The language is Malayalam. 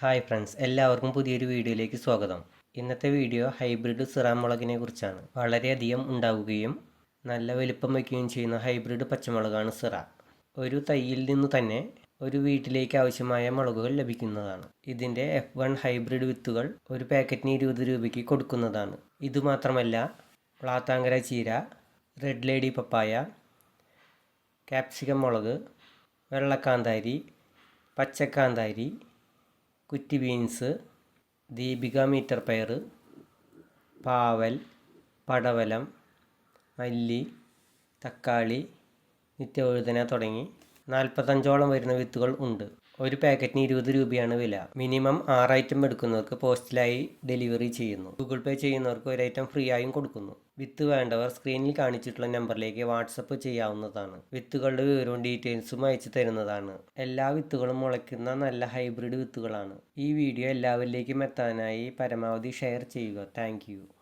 ഹായ് ഫ്രണ്ട്സ്, എല്ലാവർക്കും പുതിയൊരു വീഡിയോയിലേക്ക് സ്വാഗതം. ഇന്നത്തെ വീഡിയോ ഹൈബ്രിഡ് സിറാം മുളകിനെ കുറിച്ചാണ്. വളരെയധികം ഉണ്ടാവുകയും നല്ല വലിപ്പം വയ്ക്കുകയും ചെയ്യുന്ന ഹൈബ്രിഡ് പച്ചമുളകാണ് സിറ. ഒരു തൈയിൽ നിന്നു തന്നെ ഒരു വീട്ടിലേക്ക് ആവശ്യമായ മുളകുകൾ ലഭിക്കുന്നതാണ്. ഇതിൻ്റെ F1 ഹൈബ്രിഡ് വിത്തുകൾ ഒരു പാക്കറ്റിന് 20 രൂപയ്ക്ക് കൊടുക്കുന്നതാണ്. ഇതുമാത്രമല്ല, പ്ലാത്താങ്കര ചീര, റെഡ് ലേഡി പപ്പായ, ക്യാപ്സിക്കം മുളക്, വെള്ളക്കാന്താരി, പച്ചക്കാന്താരി, കുറ്റി ബീൻസ്, ദീപിക മീറ്റർ പയർ, പാവൽ, പടവലം, മല്ലി, തക്കാളി, നിത്യവഴുതന തുടങ്ങി 45ഓളം വരുന്ന വിത്തുകൾ ഉണ്ട്. ഒരു പാക്കറ്റിന് 20 രൂപയാണ് വില. മിനിമം 6 ഐറ്റം എടുക്കുന്നവർക്ക് പോസ്റ്റിലായി ഡെലിവറി ചെയ്യുന്നു. ഗൂഗിൾ പേ ചെയ്യുന്നവർക്ക് ഒരു ഐറ്റം ഫ്രീ ആയും കൊടുക്കുന്നു. വിത്ത് വേണ്ടവർ സ്ക്രീനിൽ കാണിച്ചിട്ടുള്ള നമ്പറിലേക്ക് വാട്സപ്പ് ചെയ്യാവുന്നതാണ്. വിത്തുകളുടെ വിവരവും ഡീറ്റെയിൽസും അയച്ചു തരുന്നതാണ്. എല്ലാ വിത്തുകളും മുളയ്ക്കുന്ന നല്ല ഹൈബ്രിഡ് വിത്തുകളാണ്. ഈ വീഡിയോ എല്ലാവരിലേക്കും എത്താനായി പരമാവധി ഷെയർ ചെയ്യുക. താങ്ക്